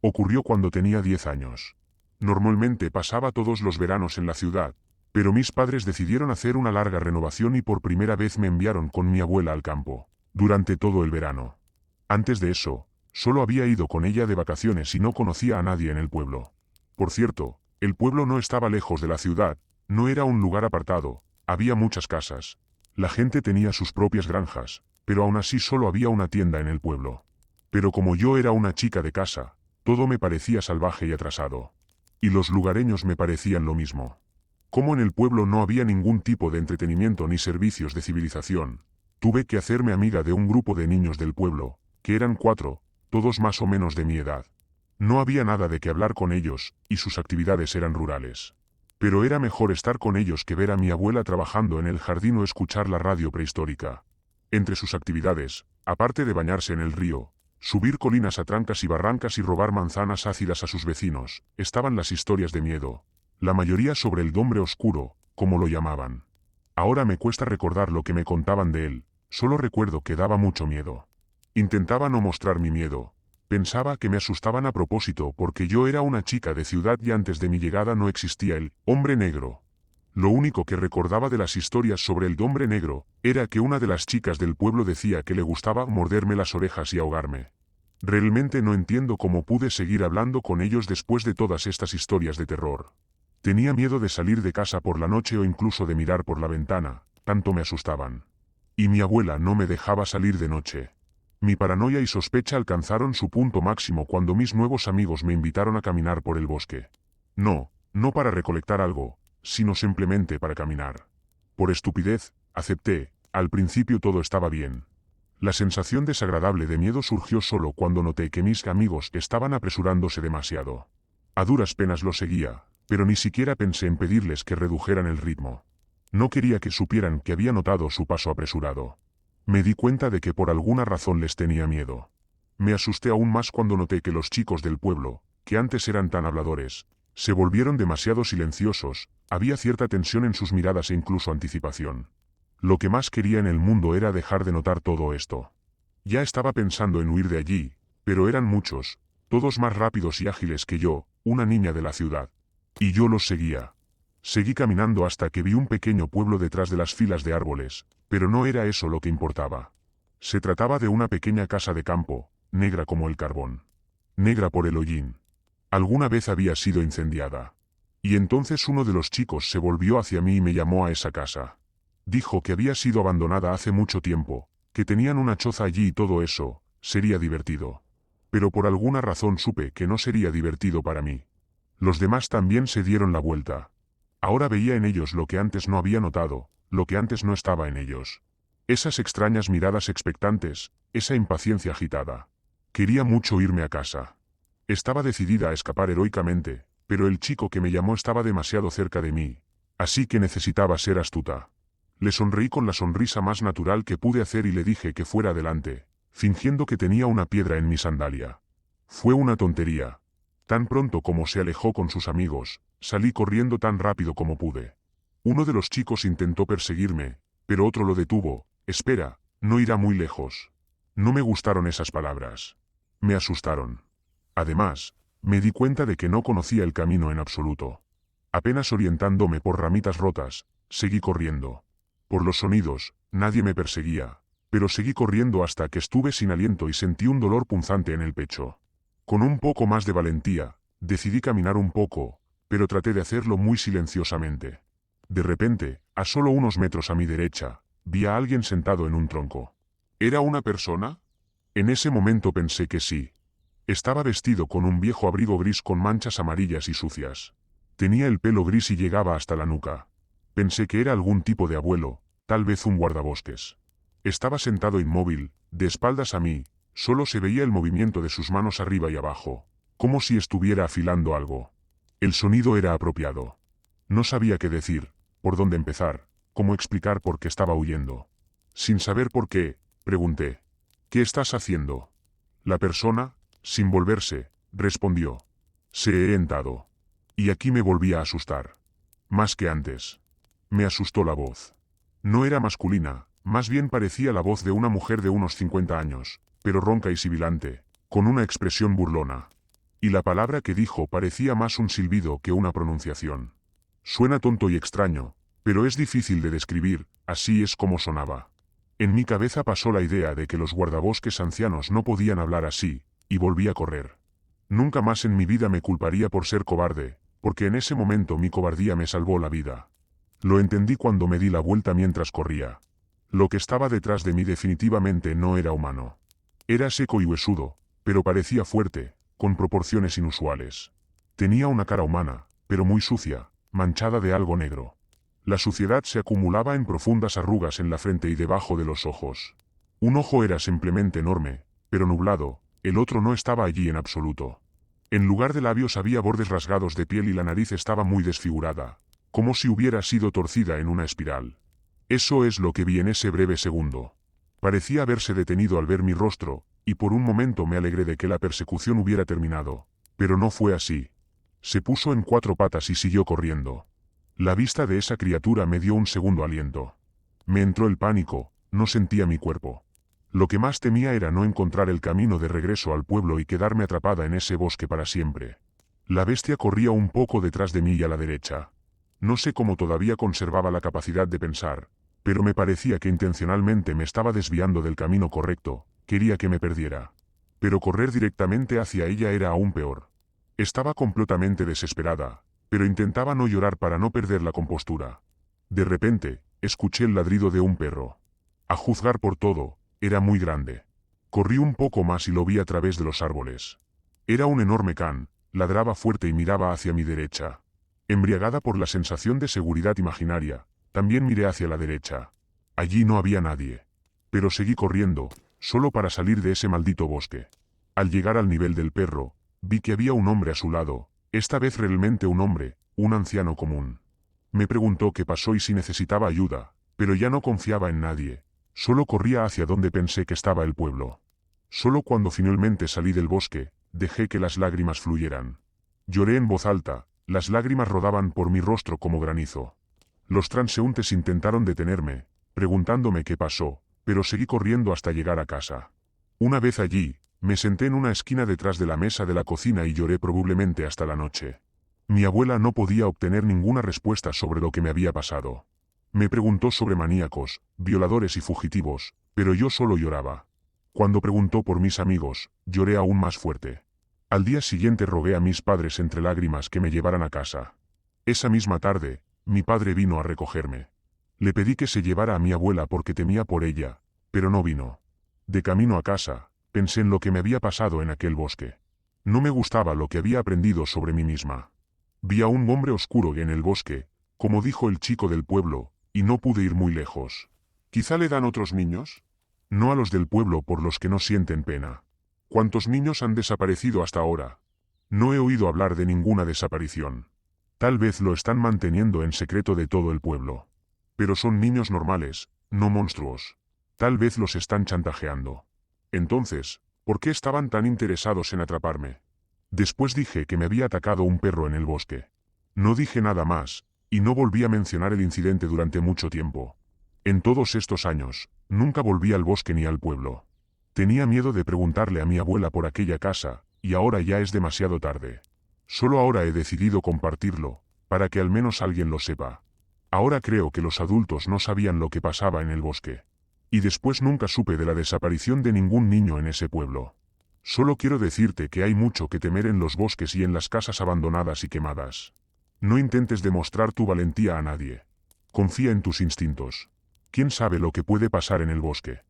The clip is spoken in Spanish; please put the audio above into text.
Ocurrió cuando tenía 10 años. Normalmente pasaba todos los veranos en la ciudad, pero mis padres decidieron hacer una larga renovación y por primera vez me enviaron con mi abuela al campo, durante todo el verano. Antes de eso, solo había ido con ella de vacaciones y no conocía a nadie en el pueblo. Por cierto, el pueblo no estaba lejos de la ciudad, no era un lugar apartado, había muchas casas. La gente tenía sus propias granjas, pero aún así solo había una tienda en el pueblo. Pero como yo era una chica de casa, todo me parecía salvaje y atrasado. Y los lugareños me parecían lo mismo. Como en el pueblo no había ningún tipo de entretenimiento ni servicios de civilización, tuve que hacerme amiga de un grupo de niños del pueblo, que eran 4, todos más o menos de mi edad. No había nada de qué hablar con ellos, y sus actividades eran rurales. Pero era mejor estar con ellos que ver a mi abuela trabajando en el jardín o escuchar la radio prehistórica. Entre sus actividades, aparte de bañarse en el río, subir colinas a trancas y barrancas y robar manzanas ácidas a sus vecinos, estaban las historias de miedo. La mayoría sobre el hombre oscuro, como lo llamaban. Ahora me cuesta recordar lo que me contaban de él, solo recuerdo que daba mucho miedo. Intentaba no mostrar mi miedo. Pensaba que me asustaban a propósito porque yo era una chica de ciudad y antes de mi llegada no existía el hombre negro. Lo único que recordaba de las historias sobre el hombre negro, era que una de las chicas del pueblo decía que le gustaba morderme las orejas y ahogarme. Realmente no entiendo cómo pude seguir hablando con ellos después de todas estas historias de terror. Tenía miedo de salir de casa por la noche o incluso de mirar por la ventana, tanto me asustaban. Y mi abuela no me dejaba salir de noche. Mi paranoia y sospecha alcanzaron su punto máximo cuando mis nuevos amigos me invitaron a caminar por el bosque. No para recolectar algo, sino simplemente para caminar. Por estupidez, acepté, al principio todo estaba bien. La sensación desagradable de miedo surgió solo cuando noté que mis amigos estaban apresurándose demasiado. A duras penas los seguía, pero ni siquiera pensé en pedirles que redujeran el ritmo. No quería que supieran que había notado su paso apresurado. Me di cuenta de que por alguna razón les tenía miedo. Me asusté aún más cuando noté que los chicos del pueblo, que antes eran tan habladores, se volvieron demasiado silenciosos, había cierta tensión en sus miradas e incluso anticipación. Lo que más quería en el mundo era dejar de notar todo esto. Ya estaba pensando en huir de allí, pero eran muchos, todos más rápidos y ágiles que yo, una niña de la ciudad. Y yo los seguía. Seguí caminando hasta que vi un pequeño pueblo detrás de las filas de árboles, pero no era eso lo que importaba. Se trataba de una pequeña casa de campo, negra como el carbón. Negra por el hollín. Alguna vez había sido incendiada. Y entonces uno de los chicos se volvió hacia mí y me llamó a esa casa. Dijo que había sido abandonada hace mucho tiempo, que tenían una choza allí y todo eso, sería divertido. Pero por alguna razón supe que no sería divertido para mí. Los demás también se dieron la vuelta. Ahora veía en ellos lo que antes no había notado, lo que antes no estaba en ellos. Esas extrañas miradas expectantes, esa impaciencia agitada. Quería mucho irme a casa. Estaba decidida a escapar heroicamente, pero el chico que me llamó estaba demasiado cerca de mí, así que necesitaba ser astuta. Le sonreí con la sonrisa más natural que pude hacer y le dije que fuera adelante, fingiendo que tenía una piedra en mi sandalia. Fue una tontería. Tan pronto como se alejó con sus amigos, salí corriendo tan rápido como pude. Uno de los chicos intentó perseguirme, pero otro lo detuvo. Espera, no irá muy lejos. No me gustaron esas palabras. Me asustaron. Además, me di cuenta de que no conocía el camino en absoluto. Apenas orientándome por ramitas rotas, seguí corriendo. Por los sonidos, nadie me perseguía, pero seguí corriendo hasta que estuve sin aliento y sentí un dolor punzante en el pecho. Con un poco más de valentía, decidí caminar un poco, pero traté de hacerlo muy silenciosamente. De repente, a solo unos metros a mi derecha, vi a alguien sentado en un tronco. ¿Era una persona? En ese momento pensé que sí. Estaba vestido con un viejo abrigo gris con manchas amarillas y sucias. Tenía el pelo gris y llegaba hasta la nuca. Pensé que era algún tipo de abuelo, tal vez un guardabosques. Estaba sentado inmóvil, de espaldas a mí, solo se veía el movimiento de sus manos arriba y abajo, como si estuviera afilando algo. El sonido era apropiado. No sabía qué decir, por dónde empezar, cómo explicar por qué estaba huyendo. Sin saber por qué, pregunté. ¿Qué estás haciendo? La persona, sin volverse, respondió. Se he entrado. Y aquí me volví a asustar. Más que antes. Me asustó la voz. No era masculina, más bien parecía la voz de una mujer de unos 50 años, pero ronca y sibilante, con una expresión burlona. y la palabra que dijo parecía más un silbido que una pronunciación. Suena tonto y extraño, pero es difícil de describir, así es como sonaba. En mi cabeza pasó la idea de que los guardabosques ancianos no podían hablar así, y volví a correr. Nunca más en mi vida me culparía por ser cobarde, porque en ese momento mi cobardía me salvó la vida. Lo entendí cuando me di la vuelta mientras corría. Lo que estaba detrás de mí definitivamente no era humano. Era seco y huesudo, pero parecía fuerte, con proporciones inusuales. Tenía una cara humana, pero muy sucia, manchada de algo negro. La suciedad se acumulaba en profundas arrugas en la frente y debajo de los ojos. Un ojo era simplemente enorme, pero nublado, el otro no estaba allí en absoluto. En lugar de labios había bordes rasgados de piel y la nariz estaba muy desfigurada, como si hubiera sido torcida en una espiral. Eso es lo que vi en ese breve segundo. Parecía haberse detenido al ver mi rostro, y por un momento me alegré de que la persecución hubiera terminado, pero no fue así. Se puso en 4 patas y siguió corriendo. La vista de esa criatura me dio un segundo aliento. Me entró el pánico, no sentía mi cuerpo. Lo que más temía era no encontrar el camino de regreso al pueblo y quedarme atrapada en ese bosque para siempre. La bestia corría un poco detrás de mí y a la derecha. No sé cómo todavía conservaba la capacidad de pensar, pero me parecía que intencionalmente me estaba desviando del camino correcto, quería que me perdiera. Pero correr directamente hacia ella era aún peor. Estaba completamente desesperada, pero intentaba no llorar para no perder la compostura. De repente, escuché el ladrido de un perro. A juzgar por todo, era muy grande. Corrí un poco más y lo vi a través de los árboles. Era un enorme can, ladraba fuerte y miraba hacia mi derecha. Embriagada por la sensación de seguridad imaginaria, también miré hacia la derecha. Allí no había nadie. Pero seguí corriendo, solo para salir de ese maldito bosque. Al llegar al nivel del perro, vi que había un hombre a su lado, esta vez realmente un hombre, un anciano común. Me preguntó qué pasó y si necesitaba ayuda, pero ya no confiaba en nadie. Solo corría hacia donde pensé que estaba el pueblo. Solo cuando finalmente salí del bosque, dejé que las lágrimas fluyeran. Lloré en voz alta, las lágrimas rodaban por mi rostro como granizo. Los transeúntes intentaron detenerme, preguntándome qué pasó, pero seguí corriendo hasta llegar a casa. Una vez allí, me senté en una esquina detrás de la mesa de la cocina y lloré probablemente hasta la noche. Mi abuela no podía obtener ninguna respuesta sobre lo que me había pasado. Me preguntó sobre maníacos, violadores y fugitivos, pero yo solo lloraba. Cuando preguntó por mis amigos, lloré aún más fuerte. Al día siguiente rogué a mis padres entre lágrimas que me llevaran a casa. Esa misma tarde, mi padre vino a recogerme. Le pedí que se llevara a mi abuela porque temía por ella, pero no vino. De camino a casa, pensé en lo que me había pasado en aquel bosque. No me gustaba lo que había aprendido sobre mí misma. Vi a un hombre oscuro en el bosque, como dijo el chico del pueblo, y no pude ir muy lejos. ¿Quizá le dan otros niños? No a los del pueblo por los que no sienten pena. ¿Cuántos niños han desaparecido hasta ahora? No he oído hablar de ninguna desaparición. Tal vez lo están manteniendo en secreto de todo el pueblo. Pero son niños normales, no monstruos. Tal vez los están chantajeando. Entonces, ¿por qué estaban tan interesados en atraparme? Después dije que me había atacado un perro en el bosque. No dije nada más, y no volví a mencionar el incidente durante mucho tiempo. En todos estos años, nunca volví al bosque ni al pueblo. Tenía miedo de preguntarle a mi abuela por aquella casa, y ahora ya es demasiado tarde. Solo ahora he decidido compartirlo, para que al menos alguien lo sepa. Ahora creo que los adultos no sabían lo que pasaba en el bosque. Y después nunca supe de la desaparición de ningún niño en ese pueblo. Solo quiero decirte que hay mucho que temer en los bosques y en las casas abandonadas y quemadas. No intentes demostrar tu valentía a nadie. Confía en tus instintos. ¿Quién sabe lo que puede pasar en el bosque?